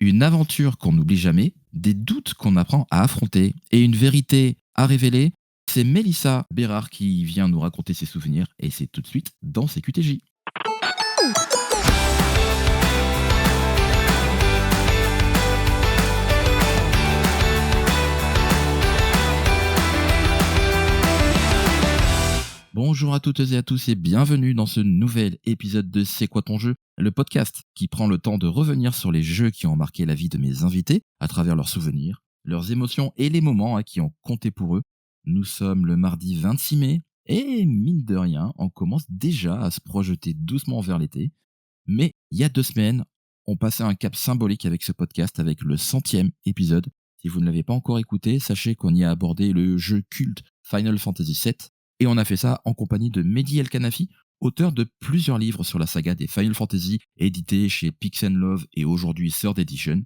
Une aventure qu'on n'oublie jamais, des doutes qu'on apprend à affronter et une vérité à révéler. C'est Mélissa Bérard qui vient nous raconter ses souvenirs et c'est tout de suite dans CQTJ. Bonjour à toutes et à tous et bienvenue dans ce nouvel épisode de C'est quoi ton jeu, le podcast qui prend le temps de revenir sur les jeux qui ont marqué la vie de mes invités à travers leurs souvenirs, leurs émotions et les moments qui ont compté pour eux. Nous sommes le mardi 26 mai et mine de rien, on commence déjà à se projeter doucement vers l'été. Mais il y a 2 semaines, on passait un cap symbolique avec ce podcast avec le 100e épisode. Si vous ne l'avez pas encore écouté, sachez qu'on y a abordé le jeu culte Final Fantasy VII. Et on a fait ça en compagnie de Mehdi El Kanafi, auteur de plusieurs livres sur la saga des Final Fantasy, édité chez Pix Love et aujourd'hui Third Edition.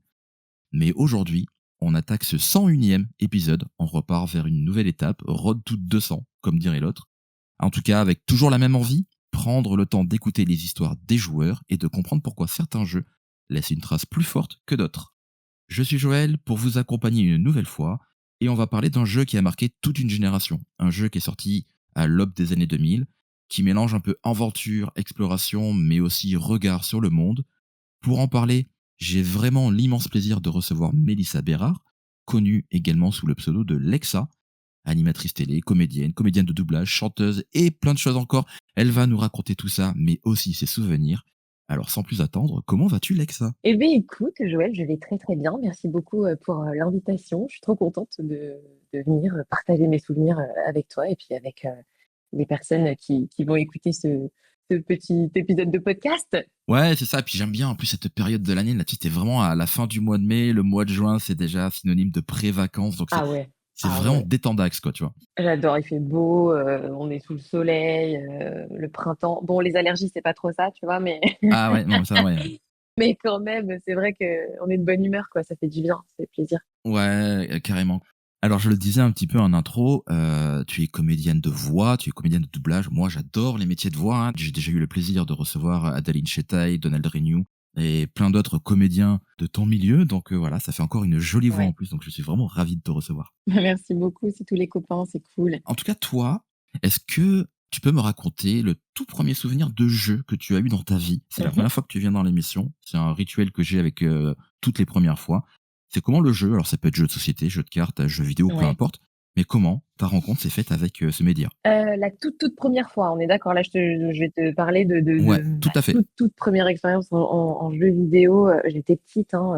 Mais aujourd'hui, on attaque ce 101e épisode, on repart vers une nouvelle étape, Road to 200, comme dirait l'autre. En tout cas, avec toujours la même envie, prendre le temps d'écouter les histoires des joueurs et de comprendre pourquoi certains jeux laissent une trace plus forte que d'autres. Je suis Joël pour vous accompagner une nouvelle fois et on va parler d'un jeu qui a marqué toute une génération. Un jeu qui est sorti à l'aube des années 2000, qui mélange un peu aventure, exploration, mais aussi regard sur le monde. Pour en parler, j'ai vraiment l'immense plaisir de recevoir Mélissa Bérard, connue également sous le pseudo de Lexa, animatrice télé, comédienne de doublage, chanteuse et plein de choses encore. Elle va nous raconter tout ça, mais aussi ses souvenirs. Alors sans plus attendre, comment vas-tu Lexa ? Eh bien, écoute, Joël, je vais très très bien. Merci beaucoup pour l'invitation. Je suis trop contente de venir partager mes souvenirs avec toi et puis avec les personnes qui vont écouter ce petit épisode de podcast. Ouais, c'est ça. Et puis j'aime bien en plus cette période de l'année. Là, tu sais, c'était vraiment à la fin du mois de mai. Le mois de juin, c'est déjà synonyme de pré-vacances. Donc Ah ouais, c'est ah vraiment ouais. détendax, quoi, tu vois. J'adore, il fait beau, on est sous le soleil, le printemps. Bon, les allergies, c'est pas trop ça, tu vois, mais, Ah ouais, non, ça, ouais. mais quand même, c'est vrai qu'on est de bonne humeur, quoi. Ça fait du bien, ça fait plaisir. Ouais, carrément. Alors, je le disais un petit peu en intro, tu es comédienne de voix, tu es comédienne de doublage. Moi, j'adore les métiers de voix, hein. J'ai déjà eu le plaisir de recevoir Adeline Chetaille, Donald Renew et plein d'autres comédiens de ton milieu. Donc voilà, ça fait encore une jolie voix en Ouais. plus. Donc je suis vraiment ravi de te recevoir. Merci beaucoup, c'est tous les copains, c'est cool. En tout cas, toi, est-ce que tu peux me raconter le tout premier souvenir de jeu que tu as eu dans ta vie? C'est la Mhm. première fois que tu viens dans l'émission. C'est un rituel que j'ai avec toutes les premières fois. C'est comment le jeu, alors ça peut être jeu de société, jeu de cartes, jeu vidéo, peu Ouais. importe, mais comment ta rencontre s'est faite avec ce média? La toute première fois, on est d'accord. Là, je vais te parler de Ouais, tout ma à fait. toute première expérience en jeu vidéo. J'étais petite, hein,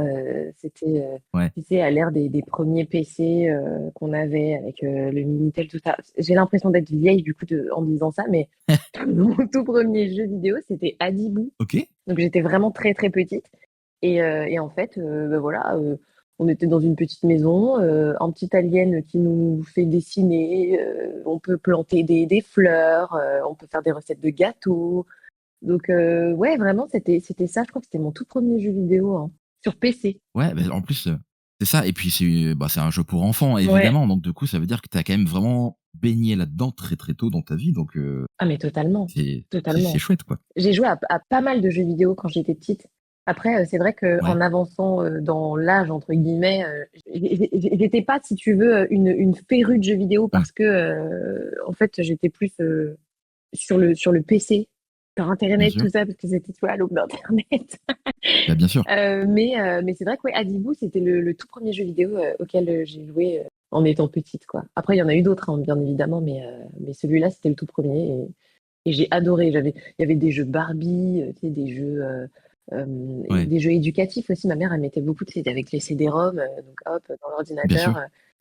c'était, Ouais. tu sais, à l'ère des premiers PC qu'on avait avec le Minitel, tout ça. J'ai l'impression d'être vieille du coup en disant ça, mais mon tout premier jeu vidéo, c'était Adibou. Ok. Donc j'étais vraiment très très petite. Et en fait, ben voilà, on était dans une petite maison, un petit alien qui nous fait dessiner, on peut planter des fleurs, on peut faire des recettes de gâteaux. Donc ouais, vraiment, c'était ça. Je crois que c'était mon tout premier jeu vidéo, hein, sur PC. Ouais, bah, en plus, c'est ça. Et puis c'est un jeu pour enfants, Ouais. évidemment. Donc du coup, ça veut dire que tu as quand même vraiment baigné là-dedans très très tôt dans ta vie. Donc Ah mais totalement, c'est totalement. chouette, quoi. J'ai joué à pas mal de jeux vidéo quand j'étais petite. Après, c'est vrai Ouais. qu'en avançant dans l'âge, entre guillemets, j'étais pas, si tu veux, une férue de jeux vidéo Mmh. parce que, en fait, j'étais plus sur le PC, sur Bien Internet, sûr. tout ça, parce que c'était, tu vois, à l'aube d'Internet. Bah, bien sûr. Mais c'est vrai que ouais, Adibou, c'était le tout premier jeu vidéo auquel j'ai joué en étant petite, quoi. Après, il y en a eu d'autres, hein, bien évidemment, mais celui-là, c'était le tout premier. Et j'ai adoré. Il y avait des jeux Barbie, tu sais, Ouais, des jeux éducatifs aussi. Ma mère, elle mettait beaucoup, tu sais, avec les CD-ROM, donc hop, dans bien l'ordinateur. sûr.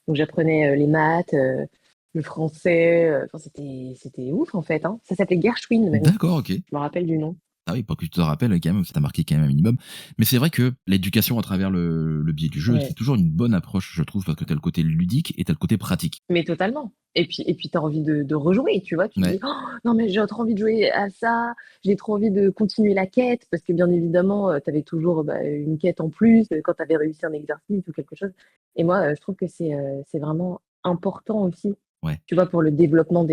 Donc j'apprenais les maths, le français. Enfin, c'était ouf en fait, hein. Ça s'appelait Gershwin même. D'accord, OK. Je me rappelle du nom. Ah oui, pour que tu te rappelles quand même, ça t'a marqué quand même un minimum. Mais c'est vrai que l'éducation à travers le biais du jeu, c'est Ouais. toujours une bonne approche, je trouve, parce que tu as le côté ludique et tu as le côté pratique. Mais totalement. Et puis tu as envie de rejouer, tu vois. Tu te Ouais, dis, oh, non, mais j'ai trop envie de jouer à ça, j'ai trop envie de continuer la quête, parce que bien évidemment, tu avais toujours bah, une quête en plus quand tu avais réussi un exercice ou quelque chose. Et moi, je trouve que c'est vraiment important aussi, ouais. tu vois, pour le développement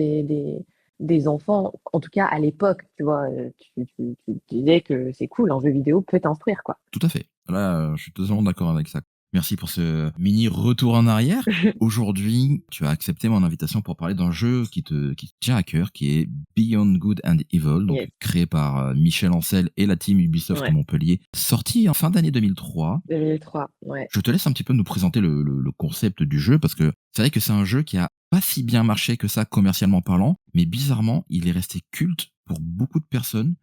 des enfants, en tout cas à l'époque, tu vois, tu disais que c'est cool, un jeu vidéo peut t'instruire, quoi. Tout à fait. Là, je suis totalement d'accord avec ça. Merci pour ce mini retour en arrière. Aujourd'hui, tu as accepté mon invitation pour parler d'un jeu qui te tient à cœur, qui est Beyond Good and Evil, donc Yes, créé par Michel Ancel et la team Ubisoft ouais, Montpellier, sorti en fin d'année 2003. 2003, ouais. Je te laisse un petit peu nous présenter le concept du jeu, parce que c'est vrai que c'est un jeu qui a pas si bien marché que ça commercialement parlant, mais bizarrement, il est resté culte pour beaucoup de personnes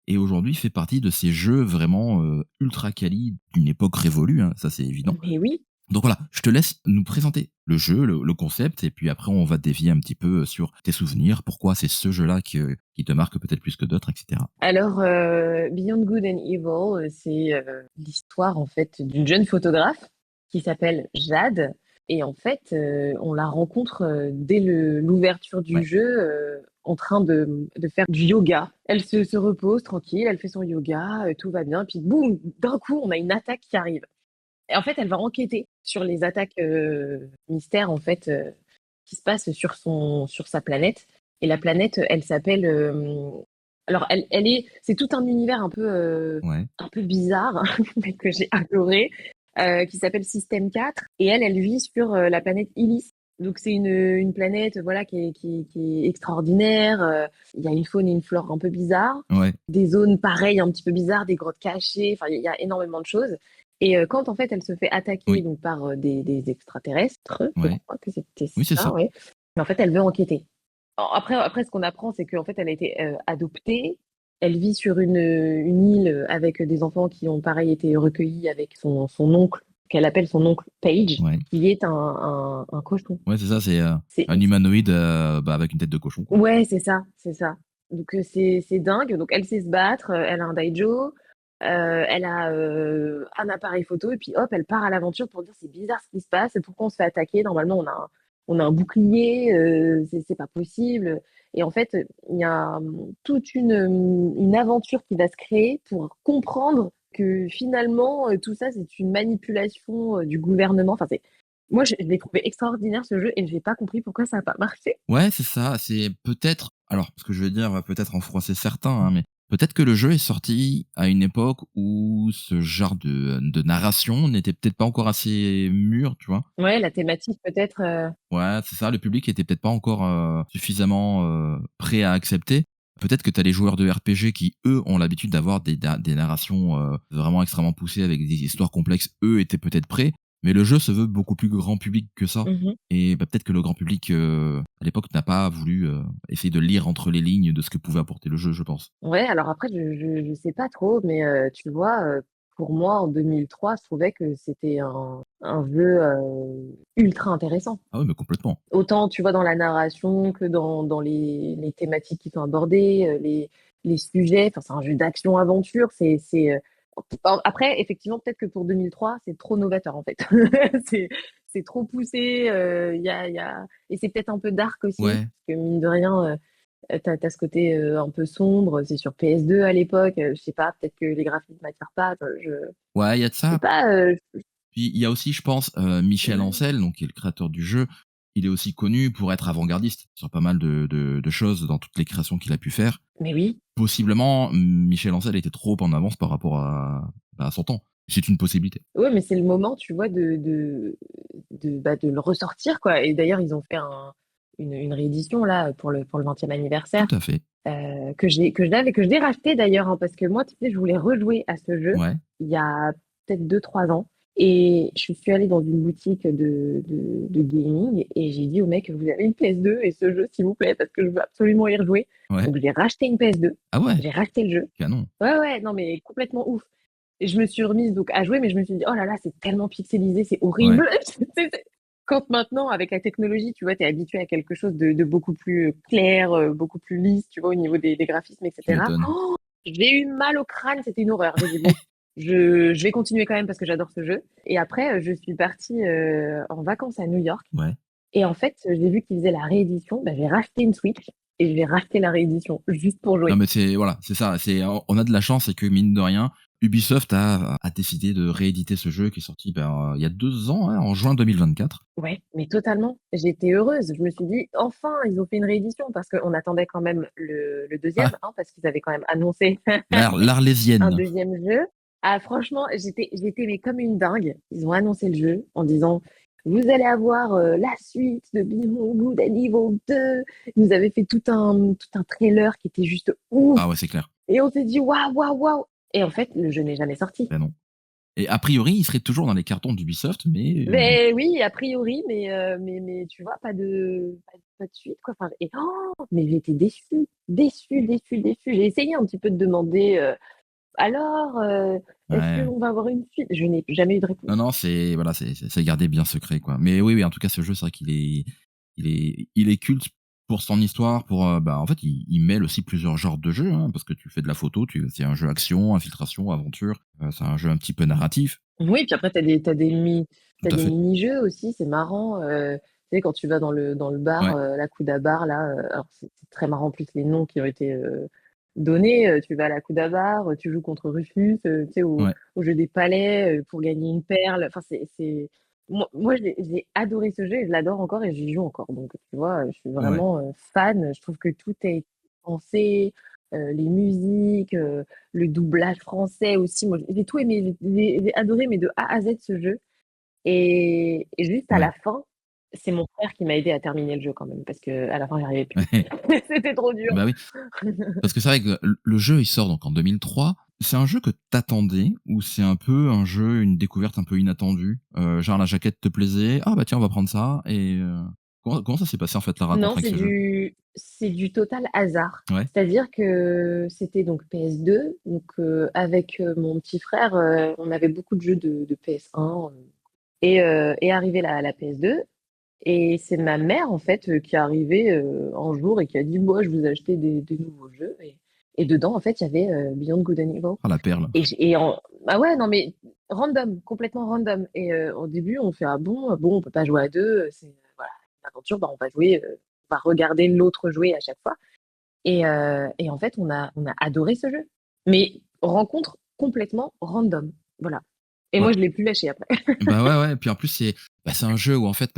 et aujourd'hui fait partie de ces jeux vraiment ultra quali d'une époque révolue, hein, ça c'est évident. Mais oui. Donc voilà, je te laisse nous présenter le jeu, le concept, et puis après on va dévier un petit peu sur tes souvenirs, pourquoi c'est ce jeu-là qui te marque peut-être plus que d'autres, etc. Alors, Beyond Good and Evil, c'est l'histoire en fait d'une jeune photographe qui s'appelle Jade. Et en fait, on la rencontre dès l'ouverture du Ouais, jeu en train de faire du yoga. Elle se repose tranquille, elle fait son yoga, tout va bien. Puis boum, d'un coup, on a une attaque qui arrive. Et en fait, elle va enquêter sur les attaques mystères en fait qui se passent sur sa planète. Et la planète, elle s'appelle. Alors, c'est tout un univers ouais, un peu bizarre mais que j'ai adoré, qui s'appelle Système 4. Et elle vit sur la planète Illis. Donc, c'est une planète, voilà, qui est extraordinaire. Il y a une faune et une flore un peu bizarres, ouais, des zones pareilles, un petit peu bizarres, des grottes cachées. Enfin, il y a énormément de choses. Et quand en fait elle se fait attaquer oui, donc par des extraterrestres, je ouais, crois que c'était oui c'est ça, ça. ouais. Mais en fait, elle veut enquêter. Après, ce qu'on apprend, c'est qu'en fait, elle a été adoptée. Elle vit sur une île avec des enfants qui ont pareil été recueillis avec son oncle, qu'elle appelle son oncle Page, Ouais. qui est un cochon. Ouais, c'est ça, c'est C'est, un humanoïde avec une tête de cochon, quoi. ouais, c'est ça, c'est ça. Donc c'est dingue. Donc elle sait se battre, elle a un daijo, elle a un appareil photo et puis hop, elle part à l'aventure pour dire c'est bizarre ce qui se passe, pourquoi on se fait attaquer? Normalement on a un bouclier, c'est pas possible. Et en fait, il y a toute une aventure qui va se créer pour comprendre que finalement tout ça c'est une manipulation du gouvernement. Enfin moi je l'ai trouvé extraordinaire ce jeu et j'ai pas compris pourquoi ça a pas marché. Ouais, c'est ça, c'est peut-être alors, ce que je veux dire va peut-être en froisser certains, hein, mais peut-être que le jeu est sorti à une époque où ce genre de narration n'était peut-être pas encore assez mûr, tu vois? Ouais, la thématique peut-être, Ouais, c'est ça, le public était peut-être pas encore suffisamment prêt à accepter. Peut-être que tu as les joueurs de RPG qui, eux, ont l'habitude d'avoir des narrations vraiment extrêmement poussées avec des histoires complexes. Eux étaient peut-être prêts, mais le jeu se veut beaucoup plus grand public que ça. mmh. Et bah, peut-être que le grand public, à l'époque, n'a pas voulu essayer de lire entre les lignes de ce que pouvait apporter le jeu, je pense. Ouais, alors après je sais pas trop, mais tu vois, pour moi en 2003, je trouvais que c'était un jeu, ultra intéressant. Ah oui, mais complètement. Autant, tu vois, dans la narration que dans les thématiques qui sont abordées, les sujets. Enfin, c'est un jeu d'action-aventure. Après, effectivement, peut-être que pour 2003, c'est trop novateur, en fait. C'est c'est trop poussé. Et c'est peut-être un peu dark aussi, Ouais, parce que mine de rien, t'as ce côté un peu sombre. C'est sur PS2 à l'époque. Je sais pas, peut-être que les graphismes m'attirent pas. ouais, il y a de Je sais ça. pas. Puis il y a aussi, je pense, Michel Ouais. Ancel, donc qui est le créateur du jeu. Il est aussi connu pour être avant-gardiste sur pas mal de choses dans toutes les créations qu'il a pu faire. Mais oui. Possiblement, Michel Ancel était trop en avance par rapport à son temps. C'est une possibilité. Ouais, mais c'est le moment, tu vois, de le ressortir, quoi. Et d'ailleurs, ils ont fait une réédition, là, pour le 20e Tout anniversaire, à fait. que je l'ai racheté d'ailleurs, hein, parce que moi, tu sais, je voulais rejouer à ce jeu Ouais. il y a peut-être 2 3 ans. Et je suis allée dans une boutique de gaming et j'ai dit au mec, vous avez une PS2 et ce jeu, s'il vous plaît, parce que je veux absolument y rejouer. Ouais. Donc, j'ai racheté une PS2, Ah ouais, j'ai racheté le jeu. canon. Ouais, ouais, non, mais complètement ouf. Et je me suis remise donc à jouer, mais je me suis dit, oh là là, c'est tellement pixelisé, c'est Ouais. horrible. Quand maintenant, avec la technologie, tu vois, tu es habitué à quelque chose de beaucoup plus clair, beaucoup plus lisse, tu vois, au niveau des graphismes, Tu etc. m'étonnes. Oh, j'ai eu mal au crâne, c'était une horreur. J'ai dit, bon, je vais continuer quand même parce que j'adore ce jeu. Et après, je suis partie en vacances à New York. Ouais. Et en fait, j'ai vu qu'ils faisaient la réédition. Bah, j'ai racheté une Switch et je vais racheter la réédition juste pour Non, jouer. mais c'est voilà, c'est ça. C'est on a de la chance, c'est que mine de rien, Ubisoft a décidé de rééditer ce jeu qui est sorti il y a 2 ans, hein, en juin 2024. Ouais, mais totalement. J'étais heureuse. Je me suis dit, enfin, ils ont fait une réédition parce qu'on attendait quand même le deuxième, Ah, hein, parce qu'ils avaient quand même annoncé un l'Arlésienne. deuxième jeu. Ah, franchement, j'étais mais comme une dingue. Ils ont annoncé le jeu en disant, vous allez avoir la suite de Beyond Good and Evil 2. Ils nous avaient fait tout un trailer qui était juste Ah ouf. ouais, c'est clair. Et on s'est dit, waouh, waouh, waouh. Et en fait, le jeu n'est jamais sorti. Ben non. Et a priori, il serait toujours dans les cartons d'Ubisoft, mais bon. Mais oui, a priori, mais tu vois, pas de suite, quoi. Enfin, mais j'étais déçue, déçue, déçue, déçue. J'ai essayé un petit peu de demander, alors, est-ce Ouais. qu'on va avoir une suite? Je n'ai jamais eu de réponse. Non, non, c'est voilà, c'est gardé bien secret, quoi. Mais oui, oui, en tout cas, ce jeu, c'est vrai qu'il est culte pour son histoire, pour en fait, il mêle aussi plusieurs genres de jeux, hein, parce que tu fais de la photo, c'est un jeu action, infiltration, aventure. C'est un jeu un petit peu narratif. Oui, puis après, Tout t'as à des fait. mini-jeux aussi, c'est marrant. Tu sais, quand tu vas dans le bar, Ouais, la Kouda Bar, là, alors c'est très marrant, en plus, les noms qui ont été donnés. Tu vas à la Kouda Bar, tu joues contre Rufus, tu sais, au, ouais, au jeu des palais, pour gagner une perle. Enfin, moi j'ai adoré ce jeu et je l'adore encore et j'y joue encore. Donc, tu vois, je suis ouais. vraiment fan. Je trouve que tout est pensé, les musiques, le doublage français aussi. Moi, j'ai tout aimé, j'ai adoré, mais de A à Z ce jeu. Et juste à Ouais. la fin, c'est mon frère qui m'a aidé à terminer le jeu quand même, parce que à la fin, j'y arrivais plus. Ouais. C'était trop dur. Bah oui. Parce que c'est vrai que le jeu, il sort donc en 2003. C'est un jeu que t'attendais ou c'est un peu un jeu, une découverte un peu inattendue? Genre la jaquette te plaisait: «Ah bah tiens, on va prendre ça» et comment ça s'est passé en fait la Non, rencontre avec ce jeu? c'est du total hasard. Ouais, C'est-à-dire que c'était donc PS2, donc avec mon petit frère, on avait beaucoup de jeux de PS1, et arrivé la PS2. Et c'est ma mère, en fait, qui est arrivée un jour et qui a dit, moi, je vous ai acheté des nouveaux jeux. Et dedans, en fait, il y avait Beyond Good and Evil. ah la perle. Ah ouais, non, mais random, complètement random. Et au début, on fait, ah bon, on peut pas jouer à deux, c'est voilà, une aventure, bah, on va jouer, on va regarder l'autre jouer à chaque fois. Et en fait, on a adoré ce jeu. Mais rencontre complètement random. Voilà. Et Ouais. moi, je l'ai plus lâché après. Bah, ouais, ouais, puis en plus c'est un jeu où en fait,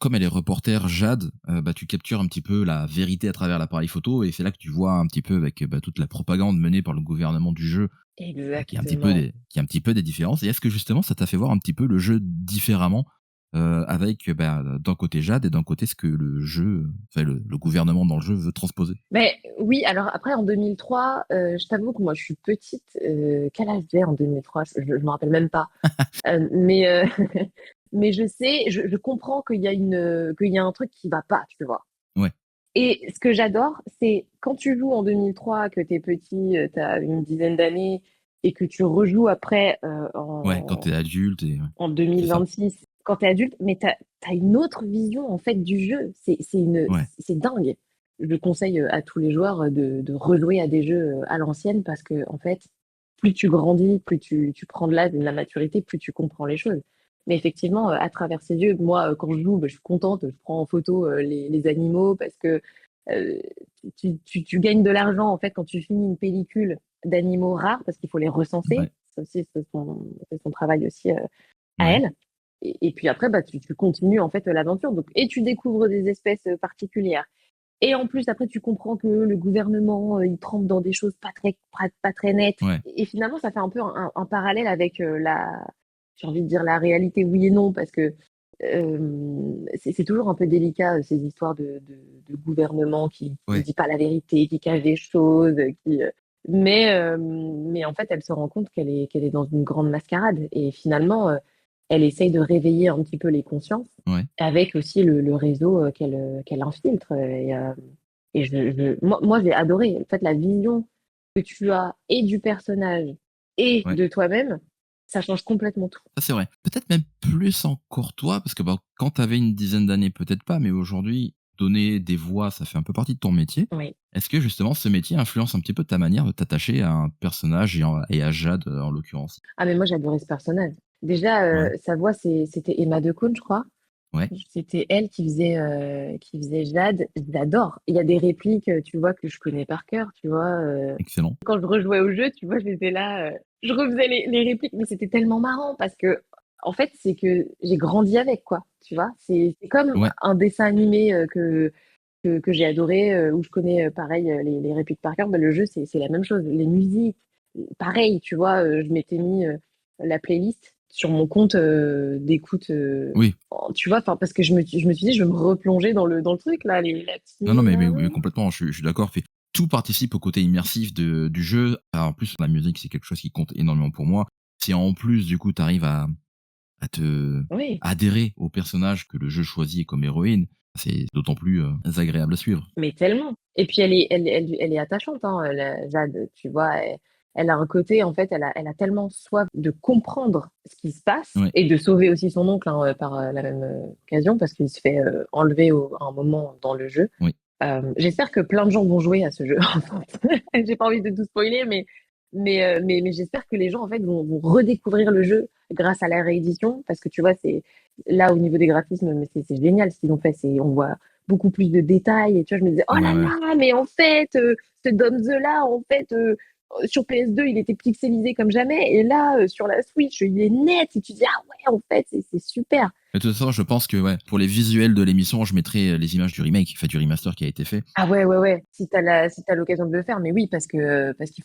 comme elle est reporter Jade, tu captures un petit peu la vérité à travers l'appareil photo et c'est là que tu vois un petit peu avec, toute la propagande menée par le gouvernement du jeu, Exactement. qui a un petit peu des différences et est-ce que justement ça t'a fait voir un petit peu le jeu différemment, avec, d'un côté Jade et d'un côté ce que le jeu, enfin le gouvernement dans le jeu veut transposer? Mais oui, alors après en 2003, je t'avoue que moi je suis petite. Quel âge j'ai en 2003? Je me rappelle même pas. Mais je sais, je comprends qu'il y a un truc qui va pas, tu vois. Ouais, Et ce que j'adore, c'est quand tu joues en 2003, que tu es petit, tu as une dizaine d'années, et que tu rejoues après ouais, quand t'es adulte et ouais, en c'est ça. 2026, quand tu es adulte, mais tu as une autre vision en fait du jeu. Ouais, C'est dingue. Je conseille à tous les joueurs de rejouer à des jeux à l'ancienne parce que en fait, plus tu grandis, plus tu prends de l'âge et de la maturité, plus tu comprends les choses. Mais effectivement, à travers ces yeux, moi, quand je joue, bah, je suis contente, je prends en photo les animaux parce que euh, tu gagnes de l'argent en fait quand tu finis une pellicule d'animaux rares parce qu'il faut les recenser. ouais, Ça aussi, c'est son travail aussi à ouais, elle. Et puis après, bah, tu continues en fait l'aventure. Donc, et tu découvres des espèces particulières. Et en plus, après, tu comprends que le gouvernement, il trempe dans des choses pas très nettes. ouais, Et finalement, ça fait un peu un parallèle avec j'ai envie de dire la réalité, oui et non, parce que c'est toujours un peu délicat, ces histoires de gouvernement qui ne ouais, dit pas la vérité, qui cache des choses, mais en fait, elle se rend compte qu'elle est dans une grande mascarade. Et finalement, elle essaye de réveiller un petit peu les consciences ouais, avec aussi le réseau qu'elle infiltre. Et moi, j'ai adoré. En fait, la vision que tu as et du personnage et ouais. de toi-même, ça change complètement tout. Ça, c'est vrai. Peut-être même plus encore toi, parce que quand tu avais une dizaine d'années, peut-être pas, mais aujourd'hui, donner des voix, ça fait un peu partie de ton métier. Oui. Est-ce que justement ce métier influence un petit peu ta manière de t'attacher à un personnage et à Jade en l'occurrence? Ah, mais moi, j'adorais ce personnage. Déjà, Ouais, sa voix, c'était Emma Decaune, je crois. Ouais, C'était elle qui faisait Jade. J'adore. Il y a des répliques, tu vois, que je connais par cœur, tu vois. excellent. Quand je rejouais au jeu, tu vois, j'étais là, je refaisais les répliques, mais c'était tellement marrant parce que, en fait, c'est que j'ai grandi avec, quoi, tu vois. C'est comme Ouais. un dessin animé que j'ai adoré, où je connais pareil les répliques par cœur. Bah, le jeu, c'est la même chose. Les musiques, pareil, tu vois, je m'étais mis la playlist sur mon compte d'écoute, Oui. tu vois, parce que je me suis dit, je vais me replonger dans le truc, là, la petite Non, non, musique. mais complètement, je suis d'accord. Tout participe au côté immersif du jeu. Alors, en plus, la musique, c'est quelque chose qui compte énormément pour moi. Si en plus, du coup, tu arrives à te Oui, adhérer au personnage que le jeu choisit comme héroïne, c'est d'autant plus agréable à suivre. mais tellement. Et puis elle est attachante, hein, Jade, tu vois. Elle a un côté, en fait, elle a tellement soif de comprendre ce qui se passe Ouais, et de sauver aussi son oncle, hein, par la même occasion, parce qu'il se fait enlever à un moment dans le jeu. oui. J'espère que plein de gens vont jouer à ce jeu. En fait. J'ai pas envie de tout spoiler, mais j'espère que les gens en fait vont redécouvrir le jeu grâce à la réédition, parce que tu vois, c'est là au niveau des graphismes, mais c'est génial ce qu'ils ont fait. On voit beaucoup plus de détails et tu vois, je me disais oh Ouais, là ouais. là, mais en fait, ce Domze là, en fait. Sur PS2, il était pixelisé comme jamais, et là, sur la Switch, il est net, et tu dis, ah ouais, en fait, c'est super. Mais de toute façon, je pense que ouais, pour les visuels de l'émission, je mettrai les images du remake, enfin du remaster qui a été fait. Ah ouais, ouais, ouais. Si t'as l'occasion de le faire, mais oui, parce qu'il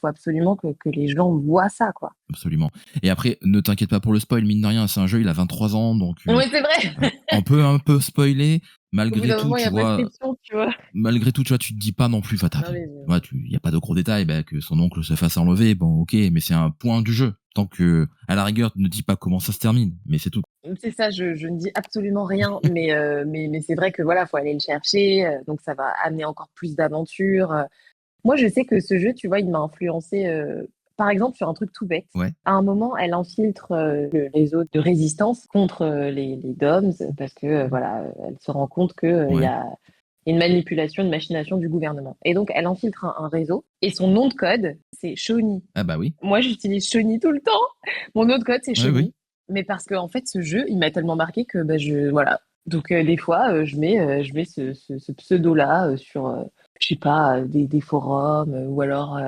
faut absolument que les gens voient ça, quoi. Absolument. Et après, ne t'inquiète pas pour le spoil, mine de rien, c'est un jeu, il a 23 ans, donc Oui, c'est vrai. on peut un peu spoiler. Au bout Malgré d'un tout, moment, il y tu a vois, prescription, tu vois. tu te dis pas non plus, enfin, Non, mais il y a pas de gros détails, bah, que son oncle se fasse enlever, bon, ok, mais c'est un point du jeu. Tant que, à la rigueur, ne dis pas comment ça se termine, mais c'est tout. c'est ça, je ne dis absolument rien, mais c'est vrai que voilà, faut aller le chercher, donc ça va amener encore plus d'aventures. Moi, je sais que ce jeu, tu vois, il m'a influencé, par exemple, sur un truc tout bête. Ouais, À un moment, elle infiltre le réseau de résistance contre les DOMS parce que, voilà, elle se rend compte qu'il y ouais. a une manipulation, une machination du gouvernement. Et donc, elle infiltre un réseau et son nom de code, c'est Shawnee. Ah bah oui. Moi, j'utilise Shawnee tout le temps. Mon nom de code, c'est Ouais, oui. Shawnee. Mais parce que, en fait, ce jeu, il m'a tellement marqué que, bah, voilà. Donc, des fois, je mets ce pseudo-là sur, je sais pas, des forums ou alors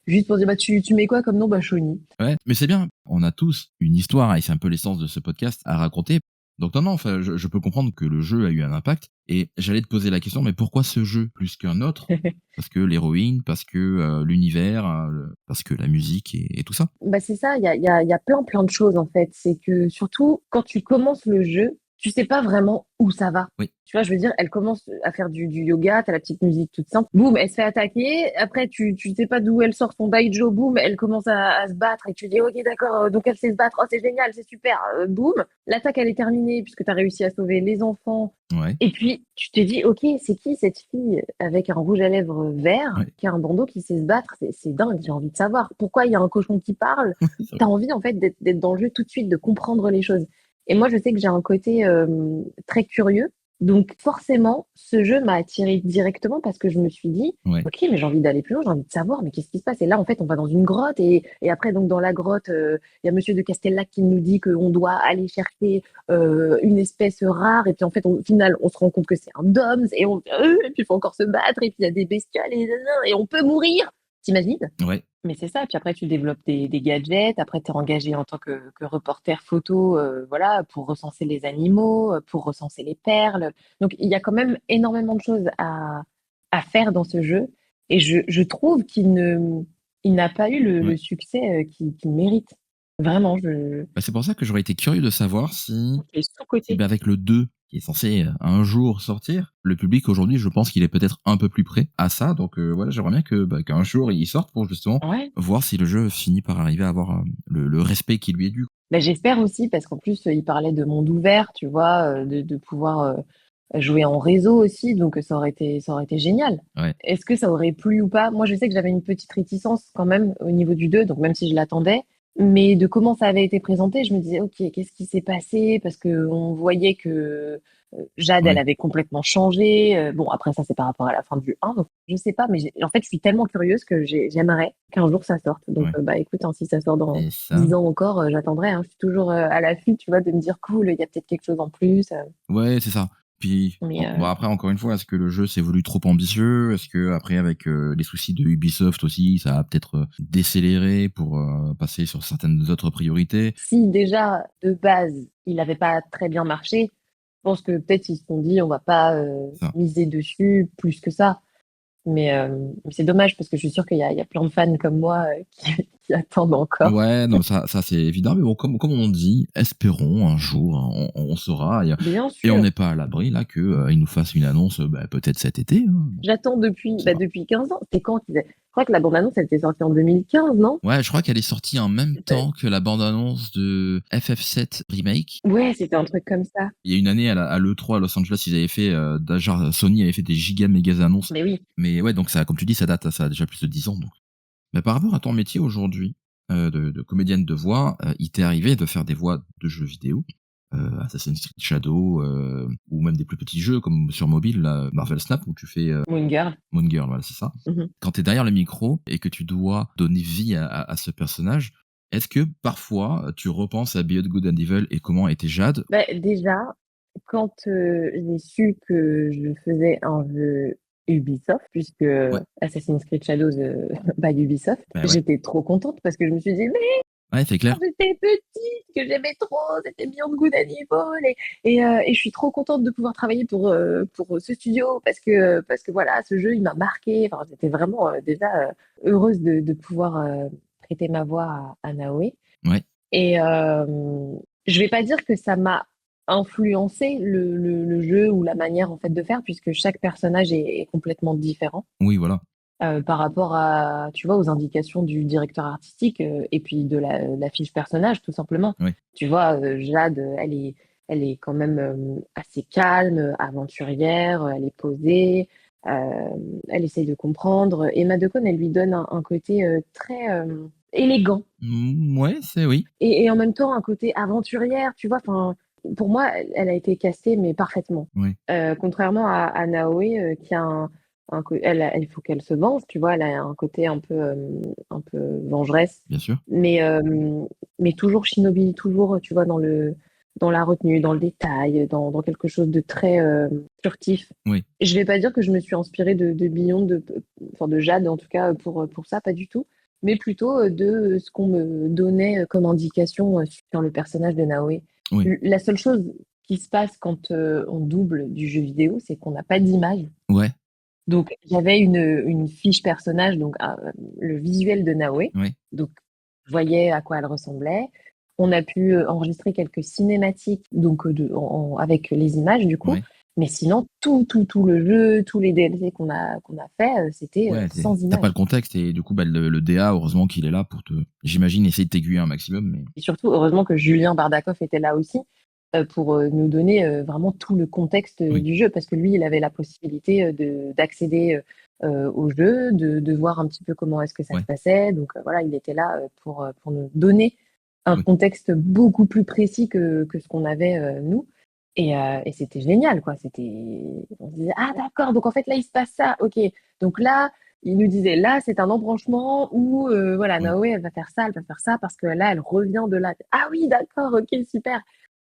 juste pour dire, bah, tu mets quoi comme nom? Bah, Shawnee. Ouais, mais c'est bien. On a tous une histoire, et c'est un peu l'essence de ce podcast, à raconter. Donc non, non, enfin, je peux comprendre que le jeu a eu un impact. Et j'allais te poser la question, mais pourquoi ce jeu plus qu'un autre? Parce que l'héroïne, parce que l'univers, parce que la musique et tout ça. Bah, c'est ça, il y a plein de choses en fait. C'est que surtout quand tu commences le jeu, tu sais pas vraiment où ça va. Oui, Tu vois, je veux dire, elle commence à faire du yoga, t'as la petite musique toute simple. Boum, elle se fait attaquer. Après, tu sais pas d'où elle sort son daijo. Boum, elle commence à se battre et tu dis, ok, d'accord, donc elle sait se battre. Oh, c'est génial, c'est super. Boum, l'attaque, elle est terminée puisque t'as réussi à sauver les enfants. ouais, Et puis, tu te dis, ok, c'est qui cette fille avec un rouge à lèvres vert, ouais. qui a un bandeau, qui sait se battre? C'est dingue, j'ai envie de savoir. Pourquoi il y a un cochon qui parle? C'est vrai. T'as envie, en fait, d'être dans le jeu tout de suite, de comprendre les choses. Et moi, je sais que j'ai un côté très curieux. Donc, forcément, ce jeu m'a attiré directement parce que je me suis dit, Ouais. ok, mais j'ai envie d'aller plus loin, j'ai envie de savoir, mais qu'est-ce qui se passe? Et là, en fait, on va dans une grotte et après, donc, dans la grotte, il y a Monsieur de Castellac qui nous dit qu'on doit aller chercher une espèce rare. Et puis, en fait, au final, on se rend compte que c'est un DOMS et puis il faut encore se battre. Et puis, il y a des bestioles et on peut mourir. T'imagines? Ouais. Mais c'est ça, puis après tu développes des gadgets, après tu es engagé en tant que reporter photo, voilà, pour recenser les animaux, pour recenser les perles. Donc il y a quand même énormément de choses à faire dans ce jeu, et je trouve il n'a pas eu le Ouais. succès qu'il mérite. Vraiment, Bah, c'est pour ça que j'aurais été curieux de savoir je l'ai si sous-coté. bah, avec le 2 qui est censé un jour sortir, le public aujourd'hui, je pense qu'il est peut-être un peu plus prêt à ça. Donc voilà, j'aimerais bien qu'un jour il sorte pour justement Ouais. voir si le jeu finit par arriver à avoir le respect qui lui est dû. Ben, j'espère aussi, parce qu'en plus, il parlait de monde ouvert, tu vois, de pouvoir jouer en réseau aussi, donc ça aurait été génial. Ouais. Est-ce que ça aurait plu ou pas? Moi, je sais que j'avais une petite réticence quand même au niveau du 2, donc même si je l'attendais, Mais de comment ça avait été présenté, je me disais, ok, qu'est-ce qui s'est passé? Parce que on voyait que Jade, elle Ouais. avait complètement changé. Bon, après ça, c'est par rapport à la fin du 1, donc je sais pas, mais en fait, je suis tellement curieuse que j'aimerais qu'un jour ça sorte. Donc, Ouais. bah écoute, hein, si ça sort dans Et ça, 10 ans encore, j'attendrai, hein. Je suis toujours à l'affût, tu vois, de me dire, cool, il y a peut-être quelque chose en plus. ouais, c'est ça. Puis, Mais bon, après, encore une fois, est-ce que le jeu s'est voulu trop ambitieux? Est-ce que après, avec les soucis de Ubisoft aussi, ça a peut-être décéléré pour passer sur certaines autres priorités? si déjà, de base, il n'avait pas très bien marché, je pense que peut-être ils se sont dit, on va pas Ça. miser dessus plus que ça. Mais c'est dommage parce que je suis sûre qu'il y a plein de fans comme moi qui attendent encore. Ouais, non, ça c'est évident, mais bon, comme on dit, espérons un jour, hein, on saura, Bien et on sûr. n'est pas à l'abri là que ils nous fassent une annonce, bah, peut-être cet été, hein, J'attends on depuis, sait bah, pas. depuis 15 ans. C'est quand qu'ils Je crois que la bande-annonce, elle était sortie en 2015, non? Ouais, je crois qu'elle est sortie en même Euh, temps que la bande-annonce de FF7 Remake. Ouais, c'était un truc comme ça. Il y a une année à l'E3 à Los Angeles, ils avaient fait, genre Sony avait fait des giga méga annonces. Mais oui. Mais ouais, donc ça, comme tu dis, ça date, ça a déjà plus de 10 ans, donc. Mais par rapport à ton métier aujourd'hui, de comédienne de voix, il t'est arrivé de faire des voix de jeux vidéo, Assassin's Creed Shadow, ou même des plus petits jeux comme sur mobile, là, Marvel Snap, où tu fais, Moon Girl. Moon Girl, voilà, c'est ça. Mhm. Quand tu es derrière le micro et que tu dois donner vie à ce personnage, est-ce que parfois tu repenses à Beyond Good and Evil et comment était Jade? Bah, déjà, quand j'ai su que je faisais un jeu Ubisoft, puisque Ouais, Assassin's Creed Shadows by Ubisoft, bah, ouais. j'étais trop contente parce que je me suis dit, Ouais, c'est quand clair. j'étais petite, que j'aimais trop, c'était Beyond Good and Evil. Et je suis trop contente de pouvoir travailler pour ce studio parce que voilà, ce jeu, il m'a marqué. Enfin, j'étais vraiment déjà heureuse de pouvoir prêter ma voix à Naoé. Ouais. Et je vais pas dire que ça m'a influencé le jeu ou la manière en fait de faire, puisque chaque personnage est complètement différent Oui, voilà. par rapport à, tu vois, aux indications du directeur artistique et puis de la fiche personnage, tout simplement. Ouais. Tu vois, Jade, elle est quand même assez calme, aventurière, elle est posée, euh, elle essaye de comprendre. Emma Decaunes, elle lui donne un côté très élégant Ouais, c'est oui. et en même temps un côté aventurière, tu vois. Enfin, pour moi, elle a été castée, mais parfaitement. Ouais, Contrairement à Naoé, qui a il faut qu'elle se venge, tu vois, elle a un côté un peu vengeresse, bien sûr. mais, euh, mais toujours shinobi, toujours, tu vois, dans la retenue, dans le détail, dans quelque chose de très furtif. Oui. Je vais pas dire que je me suis inspirée de Beyond, enfin de Jade en tout cas, pour ça, pas du tout, mais plutôt de ce qu'on me donnait comme indication sur le personnage de Naoé. Oui. La seule chose qui se passe quand on double du jeu vidéo, c'est qu'on n'a pas d'image. Ouais. Donc, j'avais une fiche personnage, donc le visuel de Naoé. Ouais. Donc, je voyais à quoi elle ressemblait. On a pu enregistrer quelques cinématiques donc, avec les images, du coup. Ouais. Mais sinon, tout le jeu, tous les DLC qu'on a fait, c'était Ouais, sans tu pas le images. contexte et du coup, bah, le DA, heureusement qu'il est là pour te, j'imagine, essayer de t'aiguiller un maximum, mais Et surtout, heureusement que Julien Bardakov était là aussi pour nous donner vraiment tout le contexte oui. du jeu, parce que lui, il avait la possibilité d'accéder au jeu, de voir un petit peu comment est-ce que ça se Ouais. passait. Donc voilà, il était là pour nous donner un Oui. contexte beaucoup plus précis que ce qu'on avait nous. Et c'était génial, quoi. On se disait, ah d'accord, donc en fait là, il se passe ça, ok. Donc là, il nous disait, là, c'est un embranchement où, voilà, Oui. Naoé, elle va faire ça, parce que là, elle revient de là. Ah oui, d'accord, ok, super,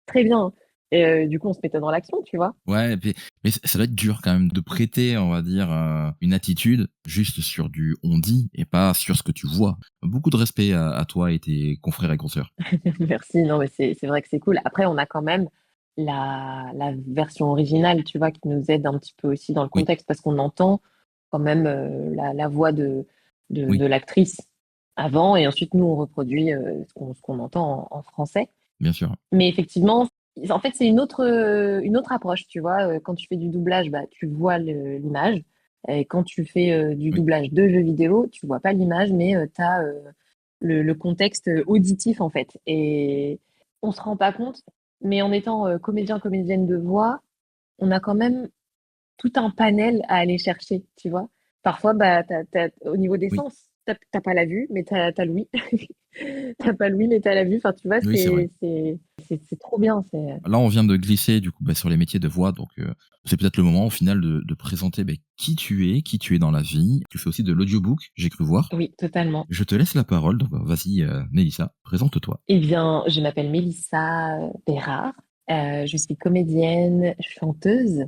très bien. Et du coup, on se mettait dans l'action, tu vois. Ouais, et puis, mais ça doit être dur quand même de prêter, on va dire, une attitude juste sur du on dit et pas sur ce que tu vois. Beaucoup de respect à toi et tes confrères et consoeurs. Merci, non, mais c'est vrai que c'est cool. Après, on a quand même la version originale, tu vois, qui nous aide un petit peu aussi dans le Oui. contexte, parce qu'on entend quand même la voix Oui. de l'actrice avant, et ensuite, nous, on reproduit ce qu'on entend en français. Bien sûr. Mais effectivement, en fait, c'est une autre approche, tu vois. Quand tu fais du doublage, bah, tu vois l'image. Et quand tu fais du Oui. doublage de jeux vidéo, tu vois pas l'image, mais tu as le contexte auditif, en fait. Et on se rend pas compte, mais en étant comédien, comédienne de voix, on a quand même tout un panel à aller chercher, tu vois. Parfois, bah, au niveau des Oui. sens. t'as pas la vue, mais t'as l'ouïe. T'as pas l'ouïe, mais t'as la vue. Enfin, tu vois, Oui, c'est vrai. c'est trop bien. Là, on vient de glisser du coup sur les métiers de voix, donc c'est peut-être le moment au final de présenter qui tu es dans la vie. Tu fais aussi de l'audiobook, j'ai cru voir. Oui, totalement. Je te laisse la parole, donc vas-y, Mélissa, présente-toi. Eh bien, je m'appelle Mélissa Bérard. Je suis comédienne, chanteuse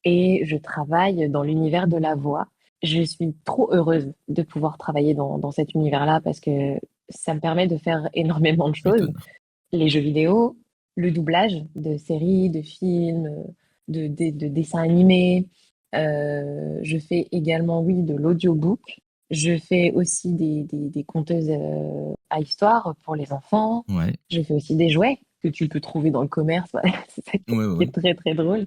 et je travaille dans l'univers de la voix. Je suis trop heureuse de pouvoir travailler dans cet univers-là parce que ça me permet de faire énormément de Tu choses. m'étonnes. Les jeux vidéo, le doublage de séries, de films, de dessins animés. Je fais également, oui, de l'audiobook. Je fais aussi des conteuses à histoire pour les enfants. Ouais, Je fais aussi des jouets que tu peux trouver dans le commerce. C'est ça ouais, ouais, qui ouais. est très, très drôle.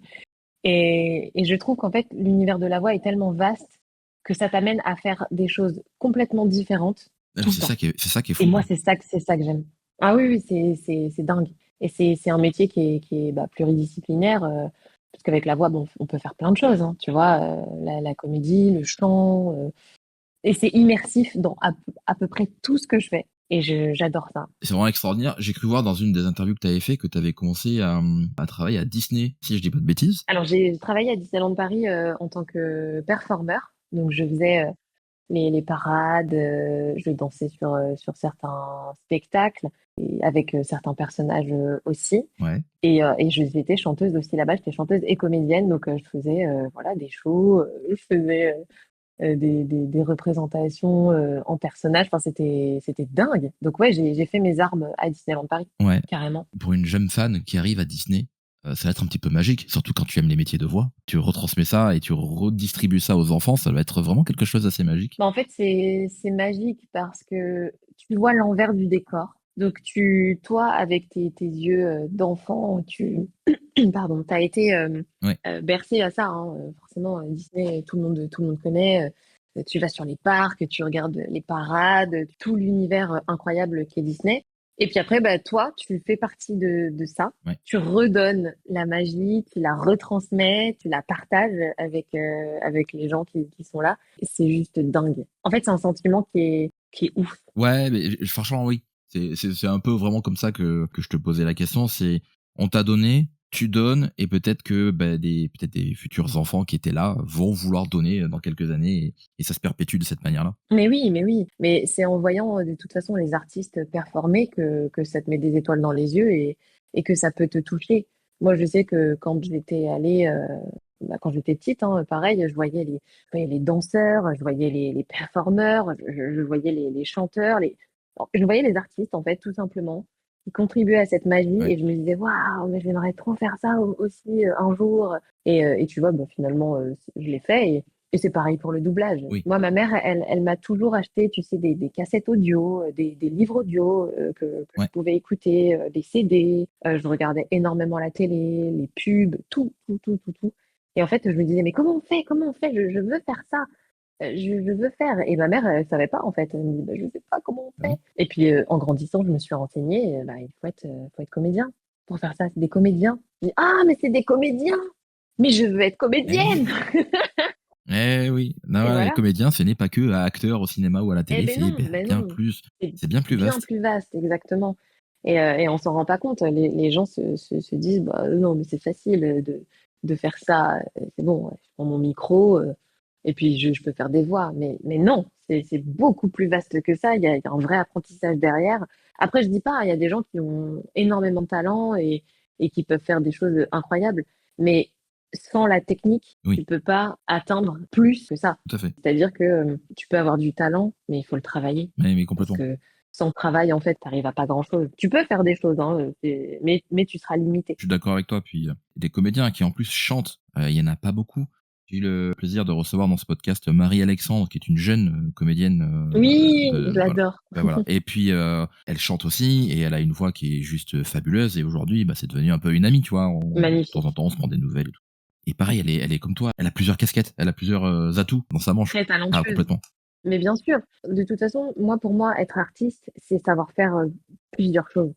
Et je trouve qu'en fait, l'univers de la voix est tellement vaste que ça t'amène à faire des choses complètement différentes Ah, mais tout le temps. c'est ça qui est Et fou, moi, quoi. c'est ça que j'aime. Ah oui, oui, c'est dingue. Et c'est un métier qui est pluridisciplinaire, parce qu'avec la voix, bon, on peut faire plein de choses, hein, tu vois, la comédie, le chant, et c'est immersif dans à peu près tout ce que je fais. Et j'adore ça. C'est vraiment extraordinaire. J'ai cru voir dans une des interviews que tu avais fait que tu avais commencé à travailler à Disney, si je dis pas de bêtises. Alors, j'ai travaillé à Disneyland Paris en tant que performeur. Donc, je faisais les parades, je dansais sur certains spectacles et avec certains personnages aussi. Ouais. Et j'étais chanteuse aussi là-bas, j'étais chanteuse et comédienne, donc je faisais voilà, des shows, je faisais des représentations en personnage, enfin, c'était dingue. Donc ouais, j'ai fait mes armes à Disneyland Paris, Ouais. carrément. Pour une jeune fan qui arrive à Disney, ça va être un petit peu magique, surtout quand tu aimes les métiers de voix. Tu retransmets ça et tu redistribues ça aux enfants, ça va être vraiment quelque chose d'assez magique. Bah, en fait, c'est magique parce que tu vois l'envers du décor. Donc toi, avec tes yeux d'enfant, pardon, t'as été Ouais. bercé à ça, hein. Forcément, Disney, tout le monde connaît. Tu vas sur les parcs, tu regardes les parades, tout l'univers incroyable qu'est Disney. Et puis après, bah, toi, tu fais partie de ça. Ouais. Tu redonnes la magie, tu la retransmets, tu la partages avec les gens qui sont là. C'est juste dingue. En fait, c'est un sentiment qui est ouf. Ouais, mais franchement, oui. C'est un peu vraiment comme ça que je te posais la question. C'est on t'a donné, tu donnes, et peut-être que peut-être des futurs enfants qui étaient là vont vouloir donner dans quelques années, et ça se perpétue de cette manière-là. Mais oui, mais oui. Mais c'est en voyant de toute façon les artistes performer que ça te met des étoiles dans les yeux et que ça peut te toucher. Moi, je sais que quand j'étais allée, quand j'étais petite, hein, pareil, je voyais les danseurs, je voyais les performeurs, je voyais les chanteurs, je voyais les artistes, en fait, tout simplement, qui contribuaient à cette magie. Ouais. Et je me disais, waouh, mais j'aimerais trop faire ça aussi un jour. Et tu vois, bah, finalement, je l'ai fait. Et c'est pareil pour le doublage. Oui. Moi, ma mère, elle m'a toujours acheté, tu sais, des cassettes audio, des livres audio que je Ouais. pouvais écouter, des CD. Je regardais énormément la télé, les pubs, tout, tout, tout, tout, tout. Et en fait, je me disais, mais comment on fait? Comment on fait? Je veux faire ça. Je veux faire. Et ma mère, elle savait pas, en fait. Elle me dit, bah, je sais pas comment on Bah fait. oui. Et puis, en grandissant, je me suis renseignée. Et, bah, il faut être comédien pour faire ça. C'est des comédiens. Je dis, ah, mais c'est des comédiens! Mais je veux être comédienne! Eh oui, Et non, les voilà. comédiens, ce n'est pas que acteurs au cinéma ou à la Eh télé, ben c'est non, ben bien non. plus, C'est c'est bien plus bien vaste. plus vaste, exactement. Et on s'en rend pas compte. Les gens se disent, bah non, mais c'est facile de faire ça. C'est bon, ouais, je prends mon micro et puis je peux faire des voix. Mais non, c'est beaucoup plus vaste que ça. Il y a un vrai apprentissage derrière. Après, je dis pas, il y a des gens qui ont énormément de talent et qui peuvent faire des choses incroyables. Mais sans la technique, tu Oui, peux pas atteindre plus que ça. tout à fait. C'est-à-dire que tu peux avoir du talent, mais il faut le travailler. Mais Parce complètement. que sans travail, en fait, tu n'arrives à pas grand-chose. Tu peux faire des choses, hein, mais tu seras limité. Je suis d'accord avec toi. Puis des comédiens qui en plus chantent, il y en a pas beaucoup. J'ai eu le plaisir de recevoir dans ce podcast Marie-Alexandre, qui est une jeune comédienne Oui, je voilà. l'adore. Voilà. Et puis elle chante aussi et elle a une voix qui est juste fabuleuse. Et aujourd'hui, c'est devenu un peu une amie, tu vois. De temps Magnifique. en temps, on se prend des nouvelles et tout. Et pareil, elle est comme toi. Elle a plusieurs casquettes, elle a plusieurs atouts dans sa manche. Très Ah, talentueuse. complètement. Mais bien sûr, de toute façon, pour moi, être artiste, c'est savoir faire plusieurs choses.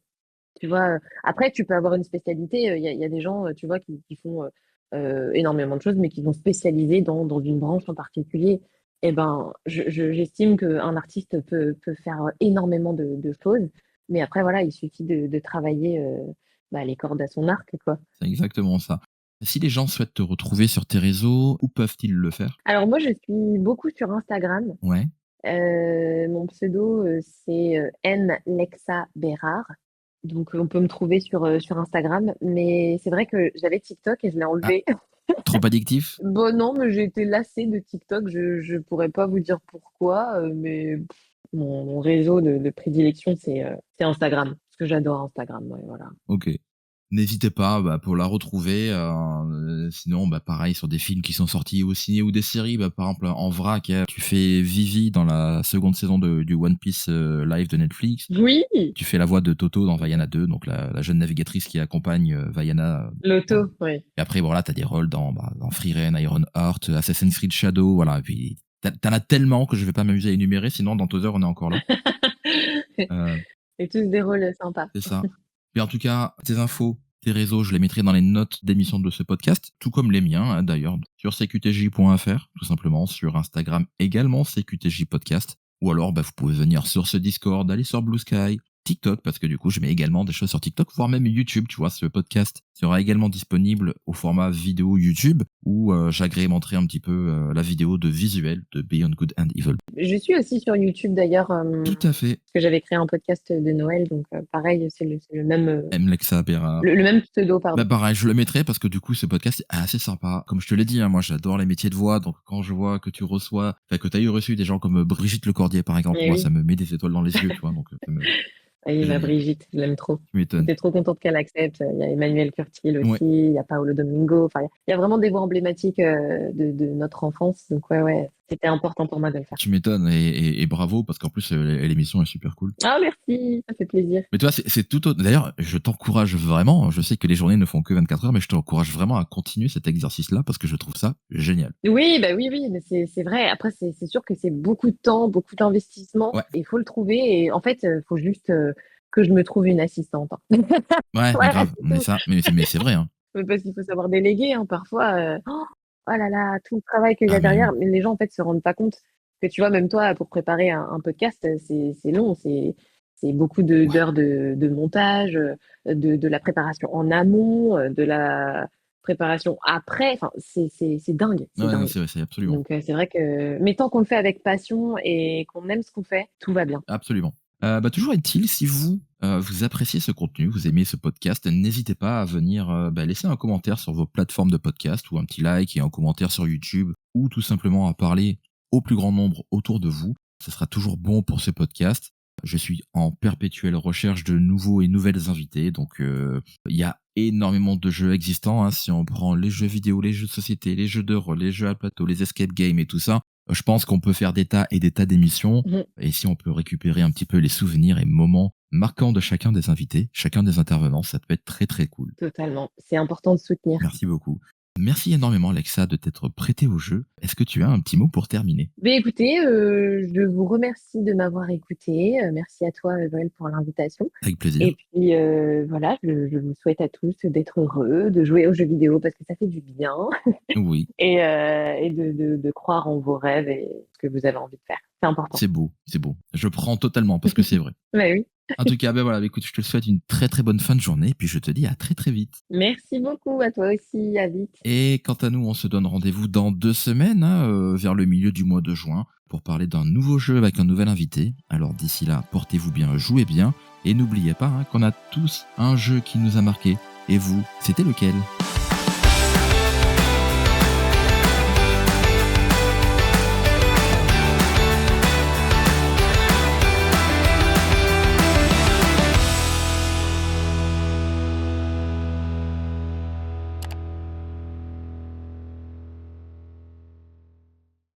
Tu vois, après, tu peux avoir une spécialité. Il y a des gens, tu vois, qui font énormément de choses, mais qui vont spécialiser dans une branche en particulier. Et ben, j'estime qu'un artiste peut faire énormément de choses, mais après, voilà, il suffit de travailler les cordes à son arc, quoi. C'est exactement ça. Si les gens souhaitent te retrouver sur tes réseaux, où peuvent-ils le faire? Alors moi, je suis beaucoup sur Instagram. Ouais, Mon pseudo, c'est Lexa Bérard. Donc, on peut me trouver sur Instagram. Mais c'est vrai que j'avais TikTok et je l'ai ah, enlevé. trop addictif? Bon, non, mais j'ai été lassée de TikTok. Je pourrais pas vous dire pourquoi, mais mon réseau de prédilection, c'est Instagram. Parce que j'adore Instagram, ouais, voilà. OK. N'hésitez pas, pour la retrouver, sinon, pareil sur des films qui sont sortis au ciné ou des séries, par exemple en vrac, tu fais Vivi dans la seconde saison du One Piece, live de Netflix. Oui, Tu fais la voix de Toto dans Vaiana 2, donc la jeune navigatrice qui accompagne, Vaiana, l'auto, oui. et après voilà, tu as des rôles dans Frieren, Ironheart, Assassin's Creed Shadow, voilà, et puis tu en as tellement que je vais pas m'amuser à énumérer, sinon dans 2 heures on est encore là. Heu Et tous des rôles sympas. C'est ça. Mais en tout cas, tes infos, tes réseaux, je les mettrai dans les notes d'émission de ce podcast, tout comme les miens, d'ailleurs, sur cqtj.fr, tout simplement, sur Instagram également, cqtj podcast, ou alors, vous pouvez venir sur ce Discord, aller sur Blue Sky, TikTok, parce que du coup, je mets également des choses sur TikTok, voire même YouTube, tu vois, ce podcast sera également disponible au format vidéo YouTube, où j'agrémenterai un petit peu la vidéo de visuel de Beyond Good and Evil. Je suis aussi sur YouTube d'ailleurs, Tout à fait. parce que j'avais créé un podcast de Noël, donc pareil, c'est le même, Mlexa Bera. le même pseudo, pardon. Pareil, je le mettrai parce que du coup, ce podcast est assez sympa. Comme je te l'ai dit, moi j'adore les métiers de voix, donc quand je vois que tu reçois, que tu as eu reçu des gens comme Brigitte Lecordier par exemple, Eh moi oui. ça me met des étoiles dans les yeux, tu vois, donc Oui, c'est ma génial. Brigitte, je l'aime trop. Tu m'étonnes. J'étais trop contente qu'elle accepte. Il y a Emmanuel Curtil aussi, Ouais, il y a Paolo Domingo. Enfin, il y a vraiment des voix emblématiques de notre enfance. Donc ouais, c'était important pour moi de le faire. tu m'étonnes et bravo parce qu'en plus l'émission est super cool. Ah merci, ça fait plaisir. Mais tu vois, c'est tout autre. D'ailleurs, je t'encourage vraiment, je sais que les journées ne font que 24 heures, mais je t'encourage vraiment à continuer cet exercice-là parce que je trouve ça génial. Oui, bah oui, mais c'est vrai. Après, c'est sûr que c'est beaucoup de temps, beaucoup d'investissement. Ouais, Il faut le trouver. Et en fait, il faut juste que je me trouve une assistante, hein. ouais, mais Voilà, grave, c'est mais tout. ça, mais c'est vrai, hein. Mais parce qu'il faut savoir déléguer, hein, parfois. Oh là là, tout le travail qu'il y Ah a mais derrière, mais les gens en fait se rendent pas compte que tu vois, même toi, pour préparer un podcast, c'est long, c'est beaucoup ouais, d'heures de montage, de la préparation en amont, de la préparation après. Enfin, c'est dingue, c'est ouais, non, dingue. c'est vrai, c'est absolument. Donc c'est vrai que, mais tant qu'on le fait avec passion et qu'on aime ce qu'on fait, tout va bien. Absolument. Toujours est-il, si vous, vous appréciez ce contenu, vous aimez ce podcast, n'hésitez pas à venir, laisser un commentaire sur vos plateformes de podcast ou un petit like et un commentaire sur YouTube ou tout simplement à parler au plus grand nombre autour de vous. Ce sera toujours bon pour ce podcast. Je suis en perpétuelle recherche de nouveaux et nouvelles invités, donc il y a énormément de jeux existants, hein. Si on prend les jeux vidéo, les jeux de société, les jeux de rôle, les jeux à plateau, les escape games et tout ça, je pense qu'on peut faire des tas et des tas d'émissions. Mhm. Et si on peut récupérer un petit peu les souvenirs et moments marquants de chacun des invités, chacun des intervenants, ça peut être très très cool. Totalement. C'est important de soutenir. Merci beaucoup. Merci énormément Alexa de t'être prêté au jeu. Est-ce que tu as un petit mot pour terminer? Ben écoutez, je vous remercie de m'avoir écouté. Merci à toi, Joël, pour l'invitation. Avec plaisir. Et puis voilà, je vous souhaite à tous d'être heureux, de jouer aux jeux vidéo parce que ça fait du bien, Oui, et de croire en vos rêves et ce que vous avez envie de faire. C'est important. c'est beau, c'est beau. Je prends totalement parce que c'est vrai. Ben oui. En tout cas, voilà, écoute, je te souhaite une très très bonne fin de journée, puis je te dis à très très vite. Merci beaucoup à toi aussi. À vite. Et quant à nous, on se donne rendez-vous dans 2 semaines, hein, vers le milieu du mois de juin, pour parler d'un nouveau jeu avec un nouvel invité. Alors d'ici là, portez-vous bien, jouez bien, et n'oubliez pas, hein, qu'on a tous un jeu qui nous a marqué. Et vous, c'était lequel?